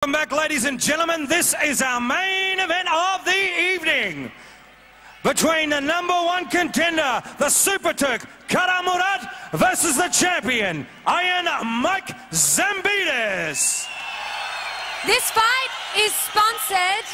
Welcome back, ladies and gentlemen. This is our main event of the evening between the #1 contender, the Super Turk, Murat, versus the champion, Iron Mike Zambidis. This fight is sponsored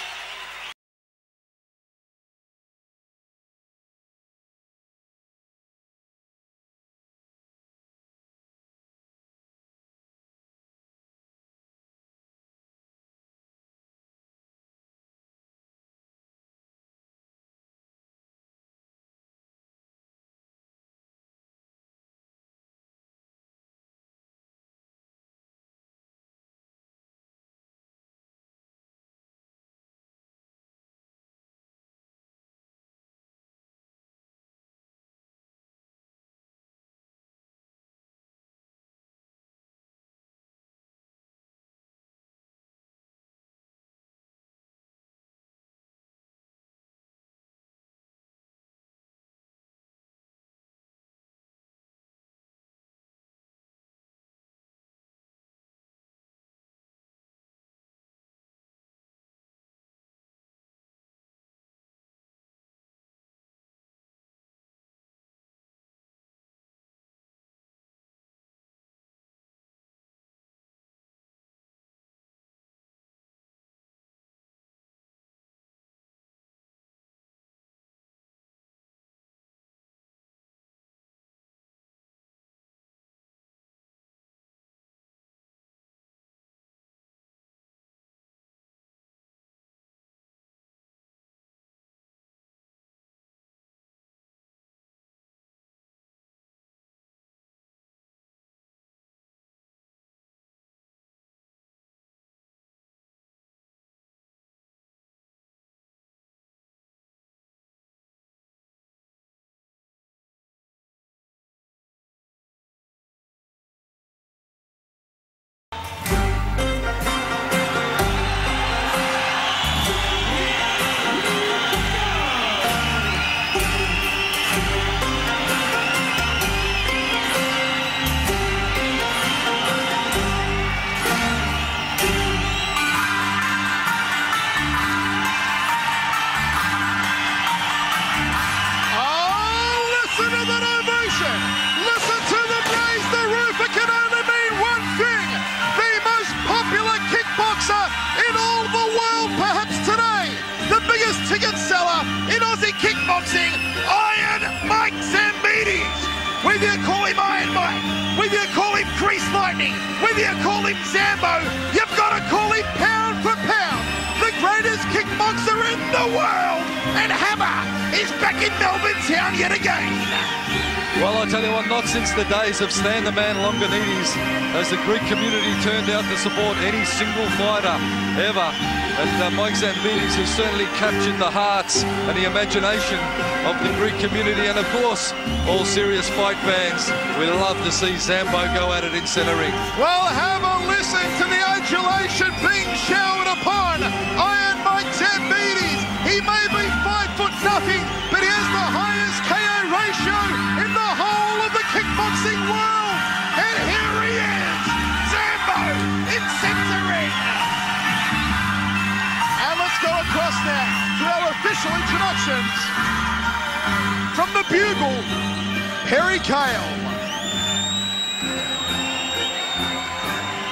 kickboxing, Iron Mike Zambidis. Whether you call him Iron Mike, whether you call him Grease Lightning, whether you call him Zambo, you've got to call him pound for pound the greatest kickboxer in the world. And Hammer is back in Melbourne town yet again. Well, I tell you what, not since the days of Stand the Man Longanides has the Greek community turned out to support any single fighter ever. And Mike Zambidis has certainly captured the hearts and the imagination of the Greek community. And of course, all serious fight fans, we love to see Zambo go at it in centre ring. Well, have a listen to the adulation being showered upon Iron Mike Zambidis. He may be 5'0", but he has the highest KO ratio in the whole of the kickboxing world. And here he is, Zambo in centre ring. And let's go across now to our official introductions. From the Bugle, Perry Cale.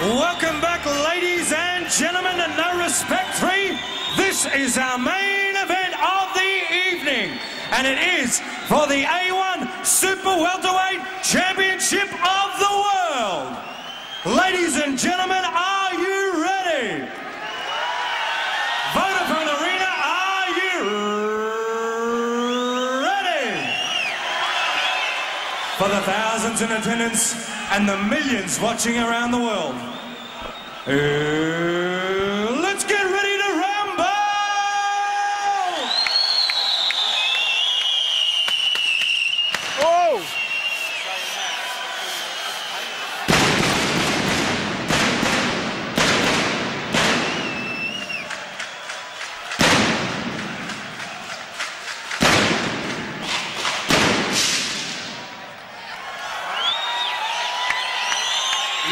Welcome back, ladies and gentlemen, to No Respect 3. This is our main event of the evening, and it is for the A1 Super Welterweight Championship of the world. Ladies and gentlemen, are you ready? Vodafone Arena, are you ready? For the thousands in attendance and the millions watching around the world, let's get ready to rumble! Oh!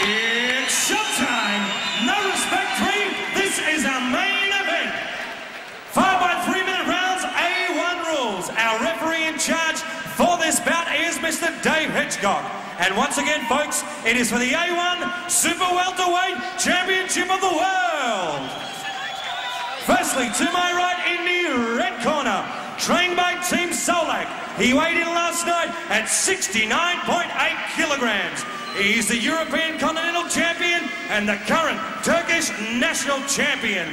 It's showtime! No Respect Hedgecock. And once again, folks, it is for the A1 Super Welterweight Championship of the World. Firstly, to my right in the red corner, trained by Team Solak. He weighed in last night at 69.8 kilograms. He's the European Continental Champion and the current Turkish National Champion.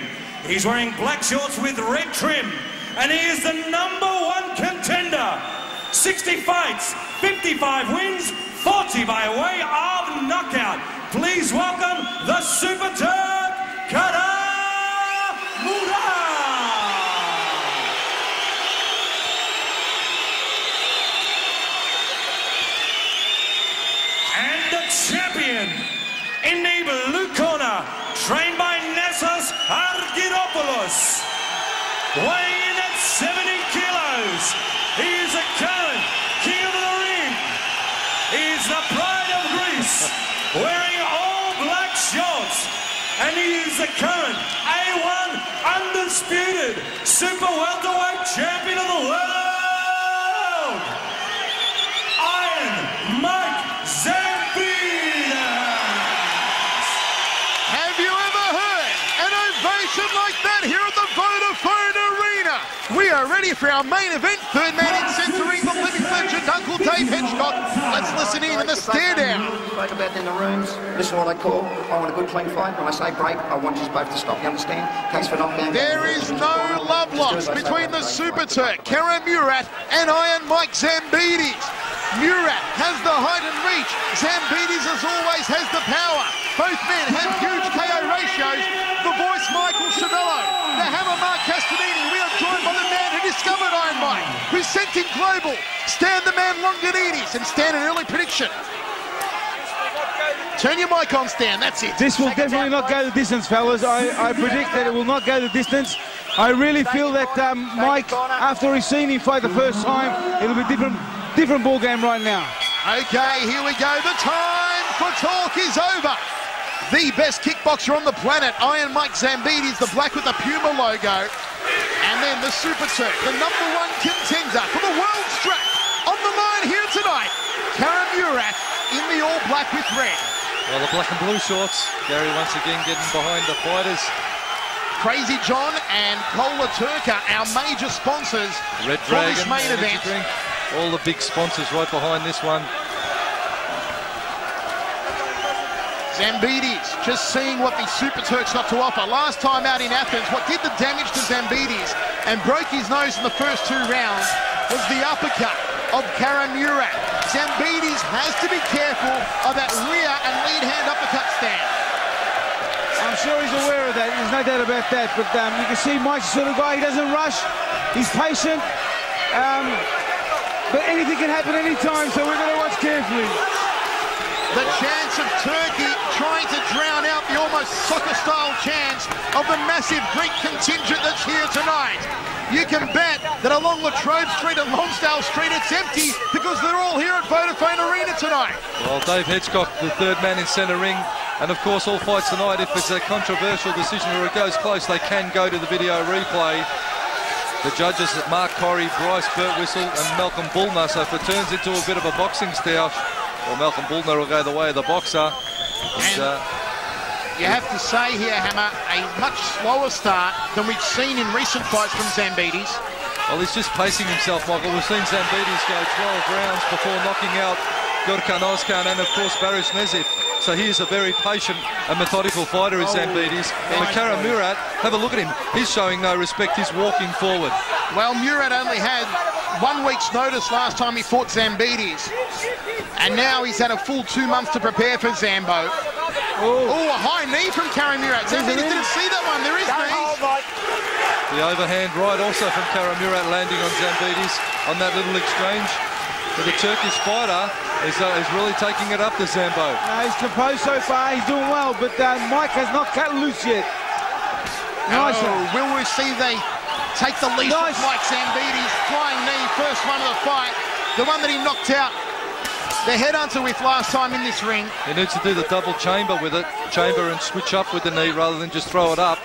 He's wearing black shorts with red trim, and he is the #1 contender. 60 fights, 55 wins, 40 by way of knockout. Please welcome the Super Turk, Murat. And the champion in the blue corner, trained by Nessos Argyropoulos, weighing in at 70 kilos. He is the current king of the ring. He is the pride of Greece, wearing all black shorts. And he is the current A1 undisputed Super Welterweight Champion of the World, Iron Mike Zambidis. Have you ever heard an ovation like that here at the Vodafone Arena? We are ready for our main event. Third man in centering, the living legend, Uncle Dave Hedgecock. Let's listen in the stare down. Spoke about in the rooms. Listen to what I call. I want a good clean fight. When I say break, I want you both to stop. You understand? Case for knockdown. There is no love lost between the Super Turk, Murat, and Iron Mike Zambidis. Murat has the height and reach. Zambidis, as always, has the power. Both men have huge KO ratios. The voice, Michael Ciavello. The hammer, Mark Castanini. We are joined by the man who discovered Iron Mike, who sent him global. Stan the man Longanides, and Stan, an early prediction. Turn your mic on, Stan, that's it. This will definitely not go the distance, fellas. I predict that it will not go the distance. I really feel that Mike, after he's seen him fight the first time, it'll be different ball game right now. Okay, here we go. The time for talk is over. The best kickboxer on the planet, Iron Mike Zambidis, the black with the Puma logo. And then the Super Turk, the #1 contender for the world strap. On the line here tonight, Murat in the all black with red. Well, the black and blue shorts. Gary once again getting behind the fighters. Crazy John and Cola Turka, our major sponsors Red for Dragon, this main event. Drink. All the big sponsors right behind this one. Zambidis, just seeing what the Super Turk's got to offer. Last time out in Athens, what did the damage to Zambidis and broke his nose in the first 2 rounds was the uppercut of Murat. Zambidis has to be careful of that rear and lead hand uppercut stand. I'm sure he's aware of that. There's no doubt about that. But you can see Mike's the sort of guy, he doesn't rush. He's patient. But anything can happen anytime, so we're going to watch carefully. The chance of Turkey trying to drown out the almost soccer-style chance of the massive Greek contingent that's here tonight. You can bet that along Latrobe Street and Lonsdale Street it's empty because they're all here at Vodafone Arena tonight. Well, Dave Hedgecock, the third man in centre ring. And of course, all fights tonight, if it's a controversial decision or it goes close, they can go to the video replay. The judges, Mark Corrie, Bryce Birtwhistle and Malcolm Bullner. So if it turns into a bit of a boxing stoush, well, Malcolm Bullner will go the way of the boxer. And you have to say here, Hammer, a much slower start than we've seen in recent fights from Zambidis. Well, he's just pacing himself, Michael. We've seen Zambidis go 12 rounds before knocking out Gurkan Ozkan and, of course, Barish Nezif. So he is a very patient and methodical fighter, is Zambidis. And Murat, have a look at him. He's showing no respect. He's walking forward. Well, Murat only had 1 week's notice last time he fought Zambidis. And now he's had a full 2 months to prepare for Zambo. Oh, a high knee from Murat. Zambidis didn't see that one. There is knees. The overhand right also from Murat landing on Zambidis on that little exchange. But the Turkish fighter is really taking it up to Zambo. No, he's composed so far. He's doing well, but Mike has not cut loose yet. Nice. Will we see they take the leash of Mike Zambidis? Flying knee, first one of the fight. The one that he knocked out the headhunter with last time in this ring. He needs to do the double chamber with it. Chamber and switch up with the knee rather than just throw it up.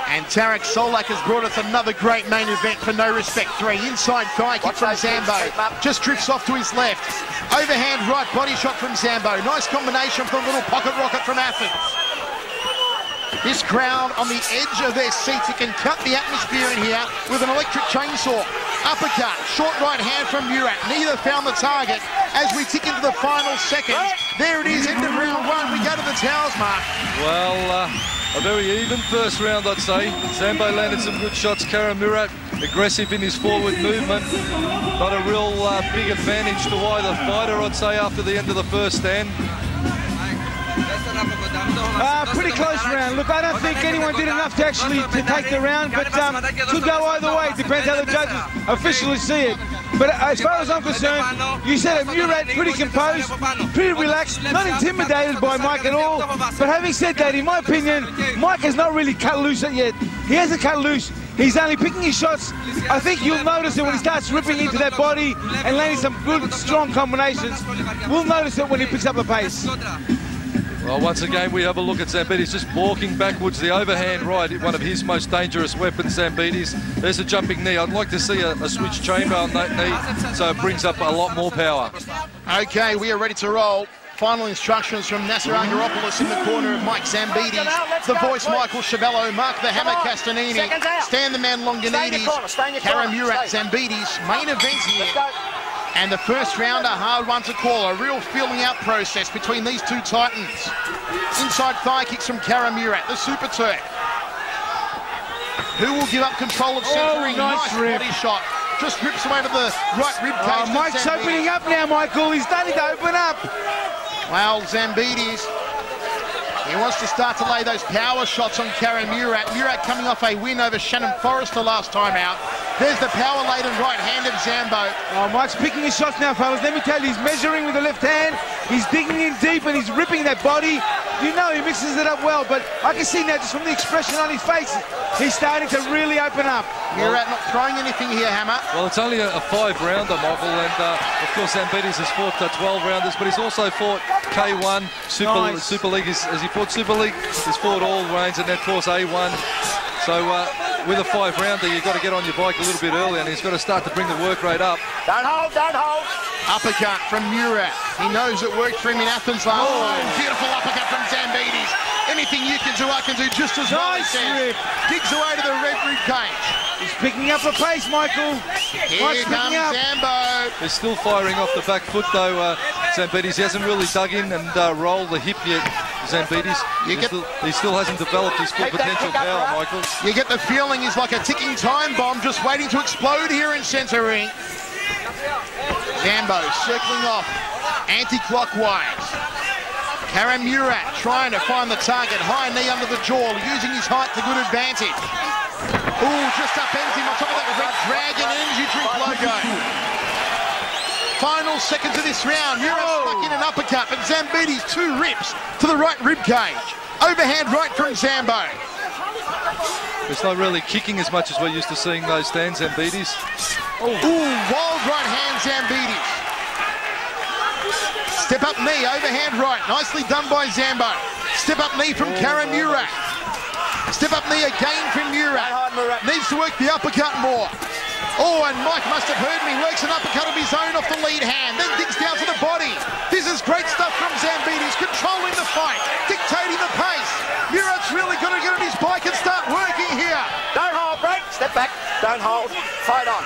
And Tarek Solak has brought us another great main event for No Respect 3. Inside thigh kick from Zambo. Just drifts off to his left. Overhand right body shot from Zambo. Nice combination from a little pocket rocket from Athens. This crowd on the edge of their seats. It can cut the atmosphere in here with an electric chainsaw. Uppercut, short right hand from Murat. Neither found the target as we tick into the final seconds. There it is, end of round one. We go to the towels, Mark. Well, a very even first round, I'd say. Zambo landed some good shots. Murat aggressive in his forward movement. Not a real big advantage to either fighter, I'd say, after the end of the first stand. Pretty close round. Look, I don't think anyone did enough to actually take the round, but could go either way. Depends how the judges officially see it. But as far as I'm concerned, you said it, Murat pretty composed, pretty relaxed, not intimidated by Mike at all. But having said that, in my opinion, Mike has not really cut loose yet. He hasn't cut loose. He's only picking his shots. I think you'll notice it when he starts ripping into that body and landing some good, strong combinations. We'll notice it when he picks up the pace. Well, once again, we have a look at Zambidis just walking backwards. The overhand right, one of his most dangerous weapons, Zambidis. There's a jumping knee. I'd like to see a switch chamber on that knee, so it brings up a lot more power. Okay, we are ready to roll. Final instructions from Nasser Angaropoulos in the corner of Mike Zambidis. The voice, Michael Chavello. Mark the Hammer Castanini. Stan the Man Longanidis. Murat Zambidis. Main event here. And the first round, a hard one to call. A real feeling out process between these two titans. Inside thigh kicks from Murat, the Super Turk. Who will give up control of centering? Nice body shot. Just rips away to the right rib cage. Mike's opening up now, Michael. He's starting to open up. Well, Zambidis, he wants to start to lay those power shots on Murat. Murat coming off a win over Shannon Forrester last time out. There's the power-laden right hand of Zambo. Oh, Mike's picking his shots now, fellas. Let me tell you, he's measuring with the left hand. He's digging in deep and he's ripping that body. You know he mixes it up well, but I can see now just from the expression on his face, he's starting to really open up. Murat not throwing anything here, Hammer. Well, it's only a 5-rounder, Michael, and of course Zambidis has fought 12-rounders, but he's also fought K1, Super League. As he fought Super League, he's fought all range, and then of course A1. So with a 5-rounder, you've got to get on your bike a little bit earlier, and he's got to start to bring the work rate up. Don't hold, don't hold. Uppercut from Murat. He knows it worked for him in Athens last time. Beautiful uppercut from Zambidis. Anything you can do, I can do just as well. Nice rip. Digs away to the red rib cage. He's picking up the pace, Michael. Here comes Zambo. He's still firing off the back foot, though, Zambidis. He hasn't really dug in and rolled the hip yet, Zambidis. He still hasn't developed his full potential power, Michael. You get the feeling he's like a ticking time bomb just waiting to explode here in centre ring. Zambo circling off anti-clockwise. Murat trying to find the target. High knee under the jaw, using his height to good advantage. Ooh, just upends him on top of that Red Dragon energy drink logo. Final seconds of this round. Murat stuck in an uppercut, but Zambidis 2 rips to the right rib cage. Overhand right from Zambo. It's not really kicking as much as we're used to seeing those stands, Zambidis. Ooh, wild right hand Zambidis. Step up knee, overhand right. Nicely done by Zambo. Step up knee from Murat. Step up knee again from Murat. Needs to work the uppercut more. Oh, and Mike must have heard me. Works an uppercut of his own off the lead hand. Then digs down to the body. This is great stuff from Zambidis. Controlling the fight. Dictating the pace. Murat's really got to get on his bike and start working here. Don't hold, break. Step back. Don't hold. Fight on.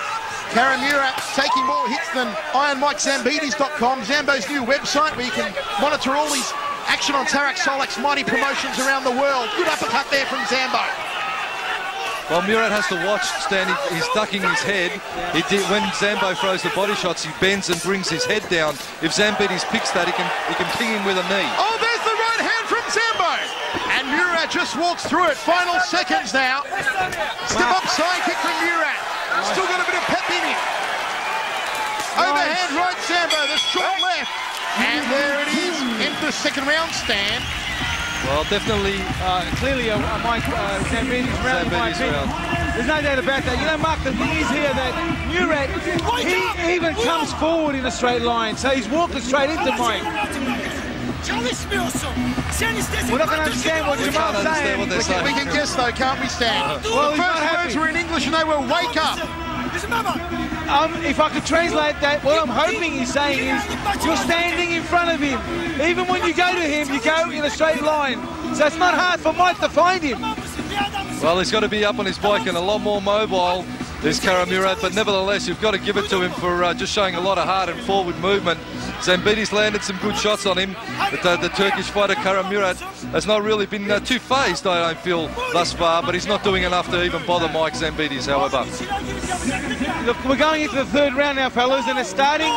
Murat taking more hits than IronMikeZambidis.com, Zambo's new website where you can monitor all his action on Tarek Solak's mighty promotions around the world. Good uppercut there from Zambo. Well, Murat has to watch, Stan. He's ducking his head. When Zambo throws the body shots, he bends and brings his head down. If Zambidis picks that, he can ping him with a knee. Oh, there's the right hand from Zambo. And Murat just walks through it. Final seconds now. Step up side kick from Murat. Still got a bit of pep in him. Overhand right Zambo, the short left. And there it is, into the second round, Stan. Well, definitely. Clearly a Mike Zambidis round, in my opinion. There's no doubt about that. You know, Mark, the thing is here that Murat, he even comes forward in a straight line. So he's walking straight into Mike. We're not going to understand what Jamal's saying. We can guess though, can't we, Stan? Well, the first words were in English and they were wake up. If I could translate that, what I'm hoping he's saying is you're standing in front of him. Even when you go to him, you go in a straight line. So it's not hard for Mike to find him. Well, he's got to be up on his bike and a lot more mobile. There's Murat, but nevertheless, you've got to give it to him for just showing a lot of heart and forward movement. Zambidis landed some good shots on him, but the Turkish fighter Murat has not really been too phased, I don't feel, thus far, but he's not doing enough to even bother Mike Zambidis, however. Look, we're going into the third round now, fellas, and it's starting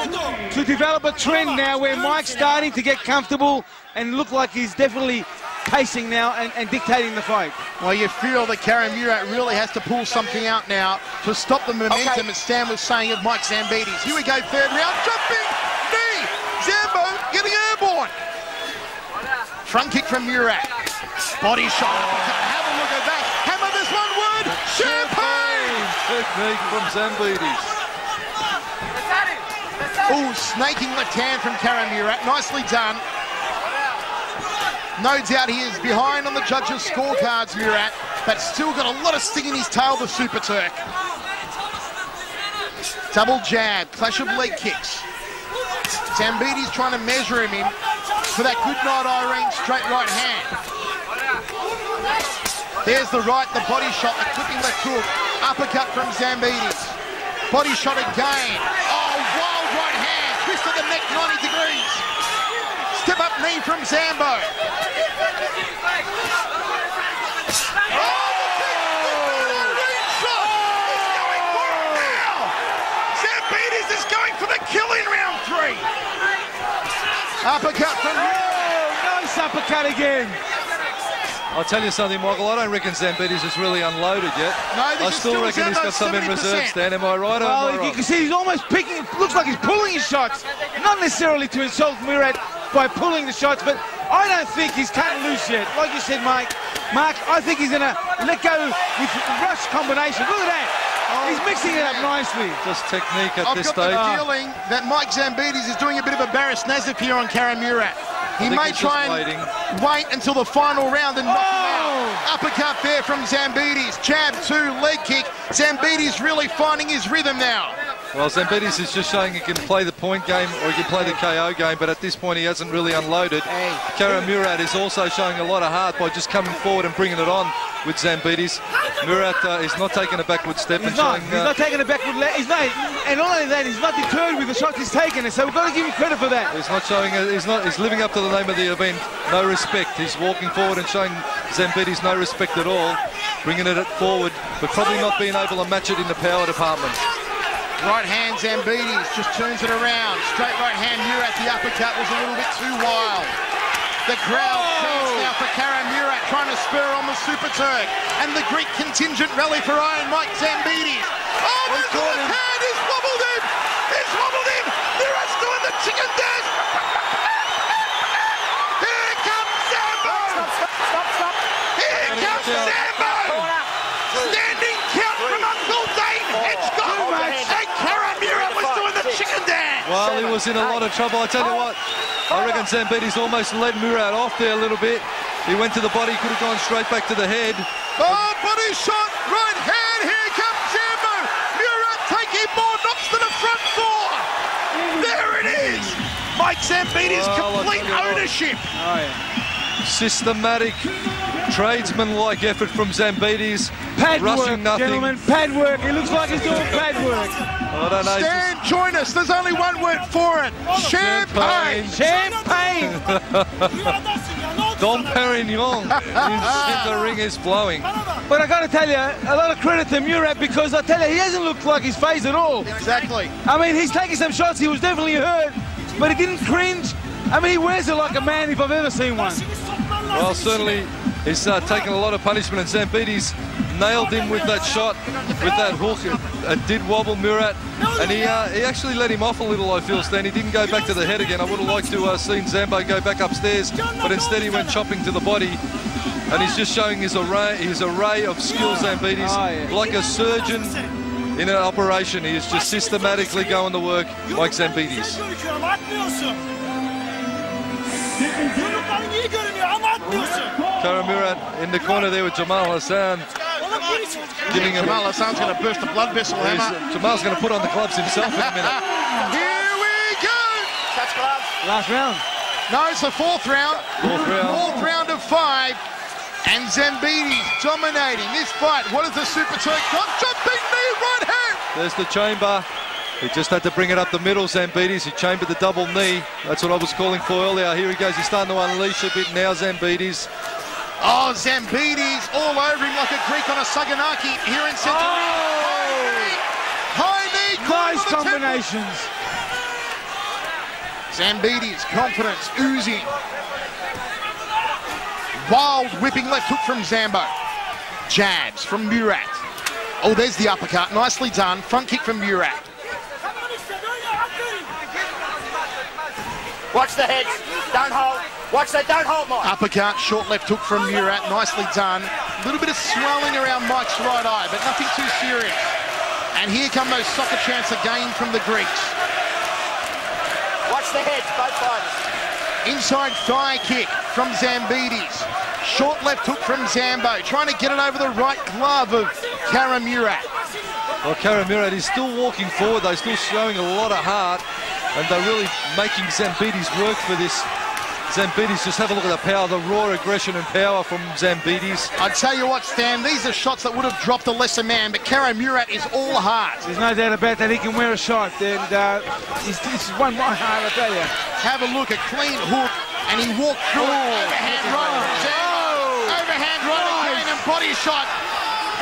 to develop a trend now where Mike's starting to get comfortable and look like he's definitely pacing now and dictating the fight. Well, you feel that Murat really has to pull something out now to stop the momentum, as Stan was saying, of Mike Zambidis. Here we go, third round, jumping knee, Zambo getting airborne. Front kick from Murat, body shot, have a look at that, hammer this one word, champagne! Technique from Zambidis. Oh, snaking left hand from Murat, nicely done. No doubt he is behind on the judges' scorecards, Murat, but still got a lot of sting in his tail, the Super Turk. Double jab, clash of leg kicks. Zambidis trying to measure him in for that good night Irene straight right hand. There's the right, the body shot, the clipping left hook. Uppercut from Zambidis. Body shot again. Oh, wild right hand, twist of the neck 90 degrees. Step up knee from Zambo. Killing round 3. Uppercut from Nice uppercut again. I'll tell you something, Michael, I don't reckon Zambidis is really unloaded yet. No, I still reckon he's got some in reserve, Stan. Am I right or am I You wrong? can see he's almost picking, it looks like he's pulling his shots. Not necessarily to insult Murat by pulling the shots, but I don't think he's cutting loose yet. Like you said, Mark, I think he's going to let go with rush combination. Look at that. He's mixing it up nicely. Just technique at this I've stage. got the feeling that Mike Zambidis is doing a bit of a Barris Nazif here on Murat. He may try and wait until the final round and knock him out. Uppercut there from Zambidis. Jab 2, leg kick. Zambidis really finding his rhythm now. Well, Zambidis is just showing he can play the point game or he can play the KO game, but at this point he hasn't really unloaded. Murat is also showing a lot of heart by just coming forward and bringing it on with Zambidis. Murat is not taking a backward step. He's not taking a backward leg. And not only that, he's not deterred with the shots he's taken, so we've got to give him credit for that. He's not showing. He's living up to the name of the event. No respect. He's walking forward and showing Zambidis no respect at all, bringing it forward, but probably not being able to match it in the power department. Right hand Zambidis just turns it around. Straight right hand Murat. The uppercut was a little bit too wild. The crowd chants now for Murat, trying to spur on the Super Turk. And the Greek contingent rally for Iron Mike Zambidis. Oh, his left hand has wobbled him! He's wobbled him! Murat's doing the chicken dance! Here comes Zambo! Stop. Here comes Zambo! Standing count from Uncle Dane Hedgecott! And Murat was doing the chicken dance! Well, he was in a lot of trouble. I tell you what, I reckon Zambidis almost led Murat off there a little bit. He went to the body, could have gone straight back to the head. Oh, body shot, right hand, here comes Zambo. Murat taking more knocks to the front door. There it is. Mike Zambidis, complete ownership. Systematic, tradesman-like effort from Zambidis. Pad rushing work, nothing. gentlemen, pad work. It looks like he's doing pad work. I don't know. Stan, join us. There's only one word for it. Champagne. Champagne. Dom Perignon. The ring is flowing. But I got to tell you, a lot of credit to Murat, because I tell you, he hasn't looked like he's phased at all. Exactly. I mean, he's taking some shots. He was definitely hurt, but he didn't cringe. I mean, he wears it like a man if I've ever seen one. Well, certainly he's taken a lot of punishment, and Zambidis nailed him with that shot, with that hook. It did wobble Murat, and he actually let him off a little, I feel, Stan. He didn't go back to the head again. I would have liked to have seen Zambo go back upstairs, but instead he went chopping to the body, and he's just showing his array of skills, Zambidis, like a surgeon in an operation. He is just systematically going to work like Zambidis. Kara Murat in the corner there with Jamal Hassan. Giving him. Jamal Hassan's going to burst a blood vessel, Hammer. Jamal's going to put on the gloves himself in a minute. Here we go! Touch gloves. Last round. No, it's the fourth round. Fourth round of 5. And Zambidis dominating this fight. What is the Super Turk got? Jumping knee, right hand! There's the chamber. He just had to bring it up the middle, Zambidis. He chambered the double knee. That's what I was calling for earlier. Here he goes. He's starting to unleash a bit now, Zambidis. Oh, Zambidis all over him like a Greek on a Saganaki here in Central. High knee. Nice combinations. Zambidis, confidence oozing. Wild whipping left hook from Zambo. Jabs from Murat. Oh, there's the uppercut. Nicely done. Front kick from Murat. Watch the heads. Don't hold. Watch that. Don't hold, Mike. Uppercut, short left hook from Murat. Nicely done. A little bit of swelling around Mike's right eye, but nothing too serious. And here come those soccer chants again from the Greeks. Watch the heads, both fighters. Inside thigh kick from Zambidis. Short left hook from Zambo. Trying to get it over the right glove of Kara Murat. Well, Kara Murat is still walking forward. They're still showing a lot of heart. And they're really making Zambidis work for this. Zambidis, just have a look at the power, the raw aggression and power from Zambidis. I tell you what, Stan, these are shots that would have dropped a lesser man, but Kara Murat is all heart. There's no doubt about that. He can wear a shot. And he's one more heart, I tell you. Have a look, a clean hook, and he walked through it. Overhand right from Zambo. Overhand right again and body shot.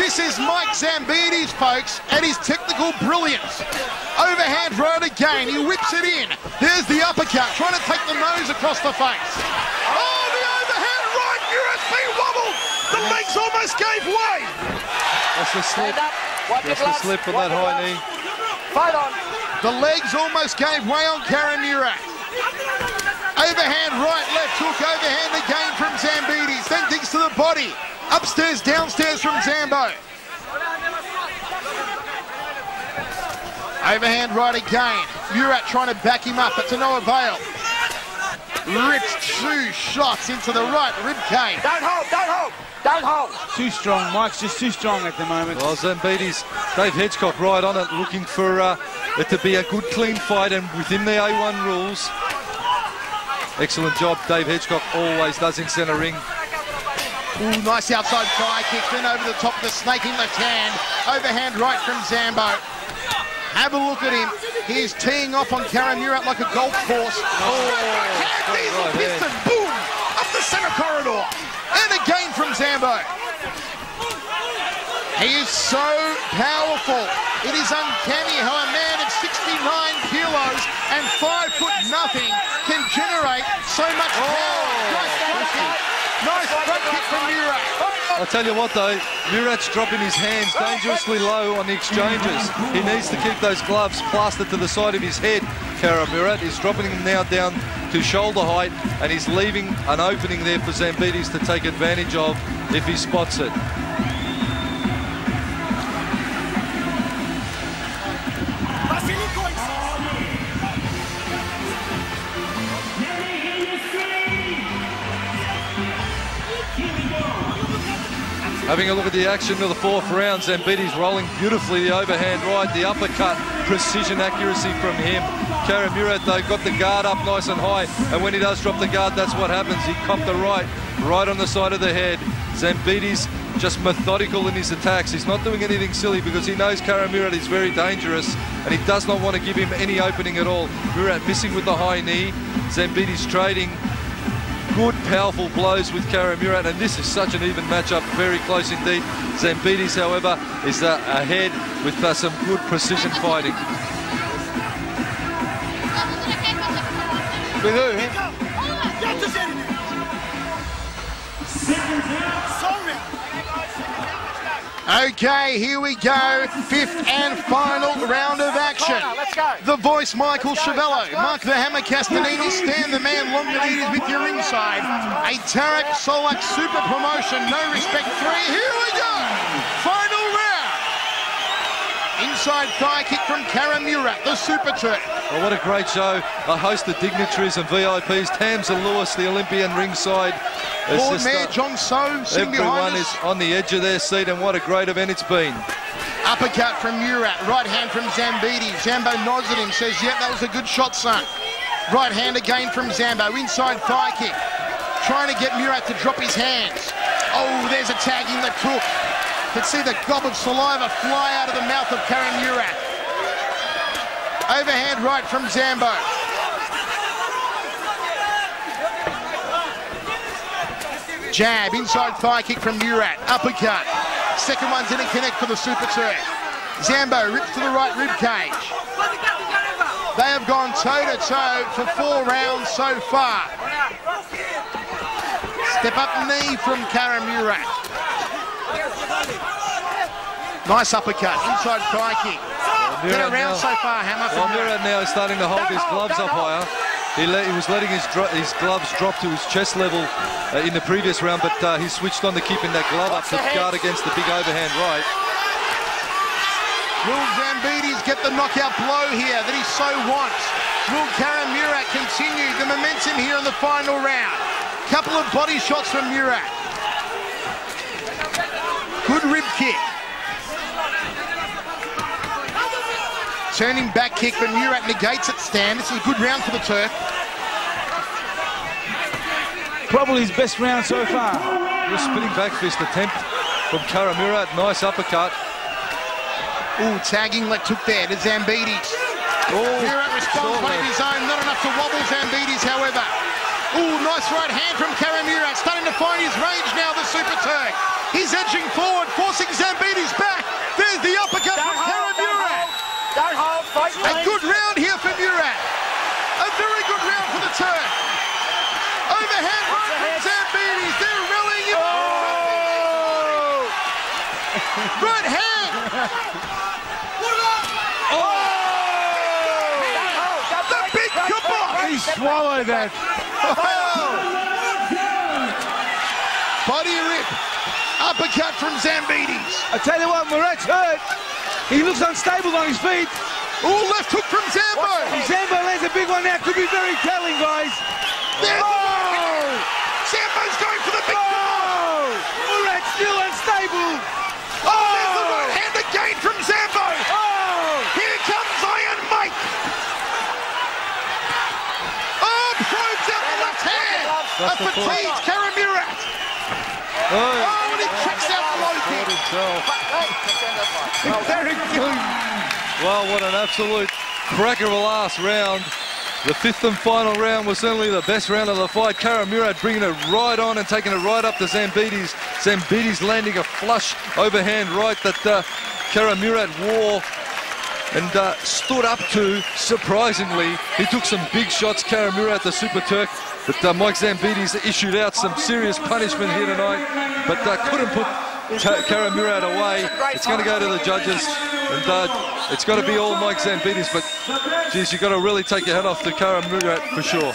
This is Mike Zambidis, folks, at his technical brilliance. Overhand right again, he whips it in. There's the uppercut, trying to take the nose across the face. Oh, the overhand right, USP wobbled. The legs almost gave way. That's the slip. That's the slip on that high knee. Fight on. The legs almost gave way on Kara Murat. Overhand right, left hook, overhand again from Zambidis. Then digs to the body. Upstairs, downstairs from Zambo. Overhand right again. Murat trying to back him up, but to no avail. Rips 2 shots into the right rib cage. Don't hold, don't hold, don't hold. Too strong. Mike's just too strong at the moment. Well, Zambidis, Dave Hedgecock right on it, looking for it to be a good, clean fight and within the A1 rules. Excellent job Dave Hedgecock always does in centre ring. Ooh, nice outside thigh kick, then over the top of the snaking left hand. Overhand right from Zambo. Have a look at him. He's teeing off on Kara Murat like a golf course. Diesel piston, boom, up the centre corridor. And again from Zambo. He is so powerful. It is uncanny how a man of 69 kilos and 5 foot nothing can generate so much power. Nice front kick from Murat. I'll tell you what though, Murat's dropping his hands dangerously low on the exchanges. He needs to keep those gloves plastered to the side of his head. Kara Murat is dropping him now down to shoulder height and he's leaving an opening there for Zambidis to take advantage of if he spots it. Having a look at the action of the 4th round, Zambidis rolling beautifully, the overhand right, the uppercut, precision accuracy from him. Kara Murat though got the guard up nice and high, and when he does drop the guard, that's what happens. He copped the right on the side of the head. Zambidis just methodical in his attacks. He's not doing anything silly because he knows Kara Murat is very dangerous and he does not want to give him any opening at all. Murat missing with the high knee, Zambidis trading good, powerful blows with Kara Murat, and this is such an even matchup, very close indeed. Zambidis, however, is ahead with some good precision fighting. With who? Okay, here we go. 5th and final round of action. Let's go. The voice, Michael Chavello. Mark the Hammer Castanini. Stan the Man Longanides with your inside. A Tarek Solak super promotion. No respect 3. Here we go. Final round. Inside thigh kick from Murat, the Super Turk. Well, what a great show. A host of dignitaries and VIPs. Tamsin Lewis, the Olympian, ringside. Lord Mayor John So sitting behind us. Everyone is on the edge of their seat, and what a great event it's been. Uppercut from Murat, right hand from Zambidis. Zambo nods at him, says, yep, that was a good shot, son. Right hand again from Zambo, inside thigh kick. Trying to get Murat to drop his hands. Oh, there's a tagging that took. Could see the gob of saliva fly out of the mouth of Murat. Overhand right from Zambo. Jab, inside thigh kick from Murat. Uppercut. Second one didn't connect for the Super Turk. Zambo rips to the right rib cage. They have gone toe-to-toe for 4 rounds so far. Step up knee from Murat. Nice uppercut, inside thigh kick. Get around so far, Hammer. Well, Murat now is starting to hold his gloves up higher. He was letting his gloves drop to his chest level in the previous round, but he switched on to keeping that glove up to guard against the big overhand right. Will Zambidis get the knockout blow here that he so wants? Will Murat continue the momentum here in the final round? Couple of body shots from Murat. Good rib kick. Turning back kick, but Murat negates it, stand. This is a good round for the Turk. Probably his best round so far. Good spinning back fist attempt from Murat. Nice uppercut. Ooh, tagging leg took there to Zambidis. Murat responds one of his own. Not enough to wobble Zambidis, however. Ooh, nice right hand from Murat. Starting to find his range now, the Super Turk. He's edging forward, forcing Zambidis back. There's the uppercut from Murat. A good round here for Murat. A very good round for the Turk. Overhand right from Zambidis. They're rallying him. Oh! Right hand. The big kibosh. He swallowed that. Body rip. Uppercut from Zambidis. I tell you what, Murat's hurt. He looks unstable on his feet. Ooh, left hook from Zambo. Zambo lands a big one now. Could be very telling, guys. There's Zambo's going for the big one. Murat's still unstable. There's the right hand again from Zambo. Here comes Iron Mike. Probes out the left hand. A fatigued Murat. And he checks out the low kick. Very good. Well, what an absolute cracker of a last round. The 5th and final round was certainly the best round of the fight. Murat bringing it right on and taking it right up to Zambidis. Zambidis landing a flush overhand right that Murat wore and stood up to, surprisingly. He took some big shots, Murat, the Super Turk, but Mike Zambidis issued out some serious punishment here tonight, but couldn't put Murat away. It's going to go to the judges, and it's got to be all Mike Zambidis, but geez, you've got to really take your head off to Murat for sure.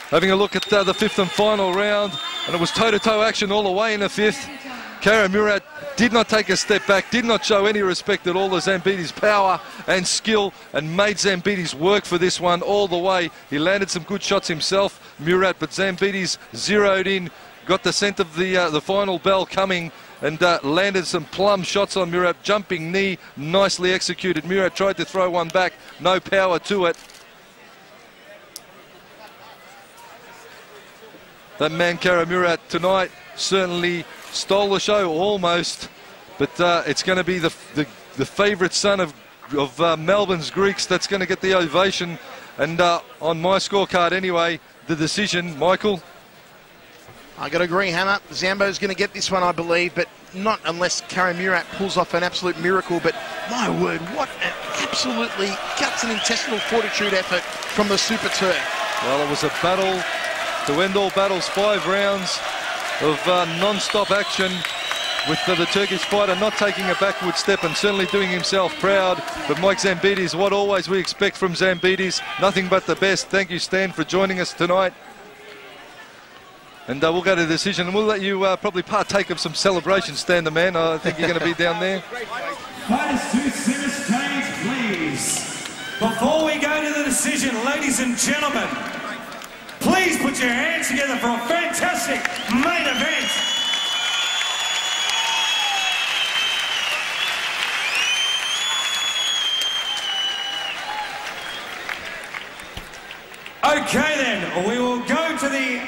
Having a look at the 5th and final round, and it was toe-to-toe action all the way in the 5th. Murat did not take a step back, did not show any respect at all to Zambidis' power and skill, and made Zambidis work for this one all the way. He landed some good shots himself, Murat, but Zambidis zeroed in, got the scent of the final bell coming, and landed some plum shots on Murat. Jumping knee, nicely executed. Murat tried to throw one back, no power to it. That man, Murat, tonight certainly stole the show almost, but it's going to be the favourite son of Melbourne's Greeks that's going to get the ovation. And on my scorecard anyway, the decision, Michael. I got to agree, Hammer. Zambo's going to get this one, I believe, but not unless Murat pulls off an absolute miracle. But my word, what an absolutely guts and intestinal fortitude effort from the Super Turk. Well, it was a battle to end all battles, 5 rounds of non-stop action, with the Turkish fighter not taking a backward step and certainly doing himself proud. But Mike Zambidis, what always we expect from Zambidis, nothing but the best. Thank you, Stan, for joining us tonight. And we'll go to the decision, and we'll let you probably partake of some celebration, Stan the Man. I think you're going to be down there. Fighters to center stage, please. Before we go to the decision, ladies and gentlemen, please put your hands together for a fantastic main event. Okay then, we will go to the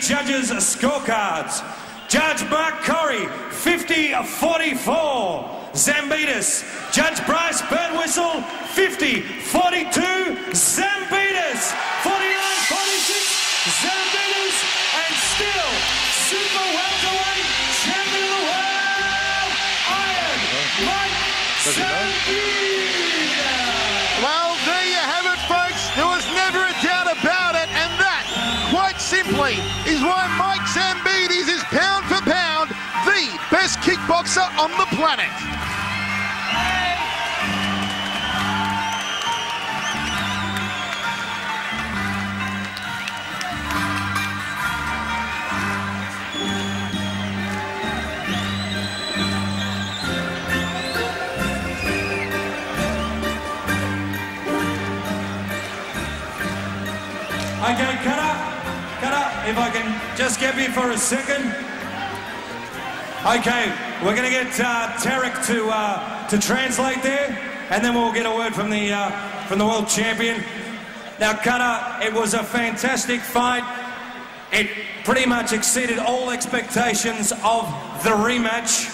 judges' scorecards. Judge Mark Corrie, 50-44, Zambidis. Judge Bryce Birdwhistle, 50-42, Zambidis. 49-46, Zambidis. And still, super welterweight champion of the world, Iron Mike Zambidis. Well, there you have it, folks. There was never a doubt about it, and that, quite simply, is why Mike Zambidis is pound for pound the best kickboxer on the planet. Okay, Cutter, if I can just get you for a second. Okay, we're going to get Tarek to translate there, and then we'll get a word from the world champion. Now, Cutter, it was a fantastic fight. It pretty much exceeded all expectations of the rematch,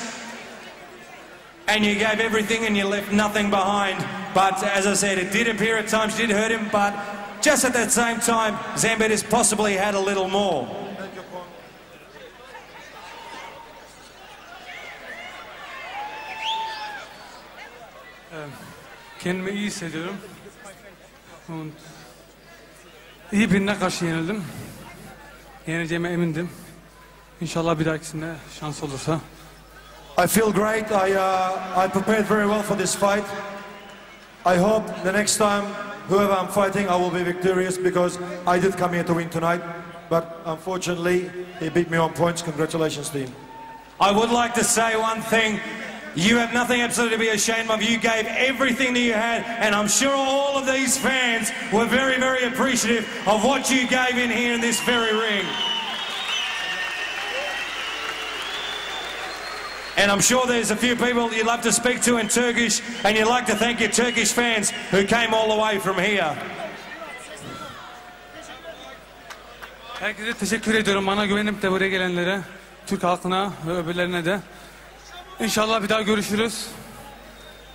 and you gave everything and you left nothing behind. But as I said, it did appear at times, did hurt him, but just at that same time, Zambidis possibly had a little more. Kendimi iyi hissediyorum. İyi birine karşı yenildim. Yeneceğime emindim. İnşallah bir dahakisinde şans olursa. I feel great. I prepared very well for this fight. I hope the next time, whoever I'm fighting, I will be victorious because I did come here to win tonight. But unfortunately, he beat me on points. Congratulations to him. I would like to say one thing. You have nothing absolutely to be ashamed of. You gave everything that you had, and I'm sure all of these fans were very, very appreciative of what you gave in here in this very ring. And I'm sure there's a few people you'd love to speak to in Turkish, and you'd like to thank your Turkish fans who came all the way from here. Herkese teşekkür ediyorum bana güvenip de buraya gelenlere, Türk halkına ve öbürlerine de. İnşallah bir daha görüşürüz.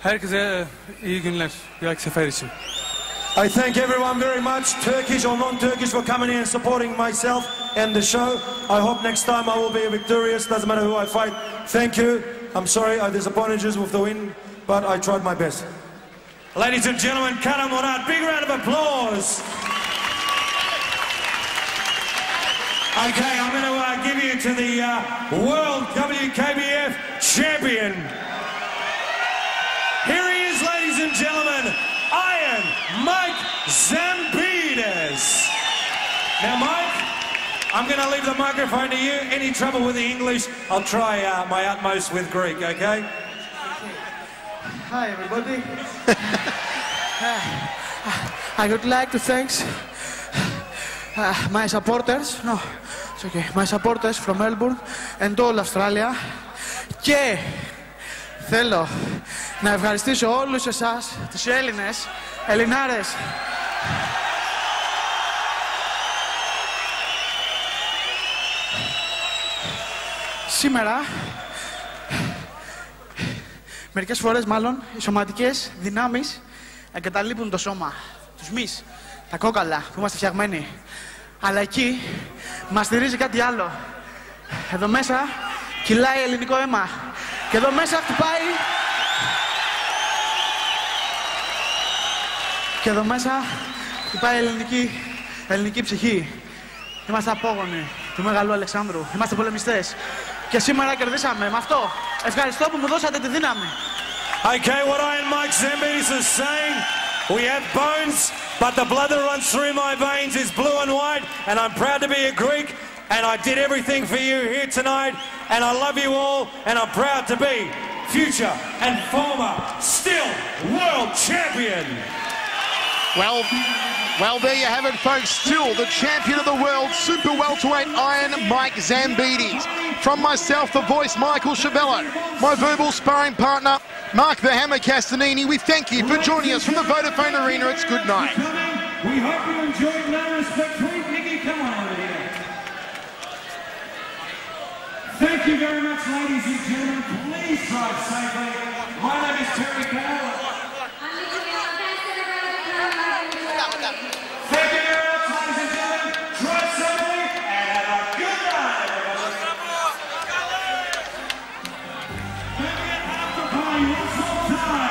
Herkese iyi günler bir dahaki sefer için. I thank everyone very much, Turkish or non-Turkish, for coming here and supporting myself and the show. I hope next time I will be victorious, doesn't matter who I fight. Thank you. I'm sorry I disappointed you with the win, but I tried my best. Ladies and gentlemen, Murat, big round of applause. Okay, I'm going to give you to the World WKBF Champion. Here he is, ladies and gentlemen, Iron Mike Zambidis. Now, Mike, I'm going to leave the microphone to you. Any trouble with the English, I'll try my utmost with Greek, okay? Hi, everybody. I would like to thank my supporters. No, it's okay. My supporters from Melbourne and all Australia. Και θέλω να ευχαριστήσω όλους εσάς, τους Έλληνες, Ελληνάρες. Σήμερα, μερικές φορές μάλλον, οι σωματικές δυνάμεις εγκαταλείπουν το σώμα. Τους μυς, τα κόκαλα που είμαστε φτιαγμένοι. Αλλά εκεί μας στηρίζει κάτι άλλο. Εδώ μέσα κυλάει ελληνικό αίμα. Και εδώ μέσα χτυπάει... Και εδώ μέσα χτυπάει ελληνική ψυχή. Είμαστε απόγονοι του Μεγάλου Αλεξάνδρου. Είμαστε πολεμιστές. Και σήμερα κερδίσαμε με αυτό. Ευχαριστώ που μου δώσατε τη δύναμη. Okay, what Iron Mike Zambidis is saying, we have bones, but the blood that runs through my veins is blue and white, and I'm proud to be a Greek, and I did everything for you here tonight, and I love you all, and I'm proud to be future and former still world champion. Well, there you have it, folks. Still the champion of the world, super welterweight Iron Mike Zambidis. From myself, the voice, Michael Chavello, my verbal sparring partner, Mark the Hammer Castanini, we thank you for joining us from the Vodafone Arena. It's good night. We hope you enjoyed No Respect 3. Nicky, come on over here. Thank you very much, ladies and gentlemen. Please drive safely. My name is Terry Cowell.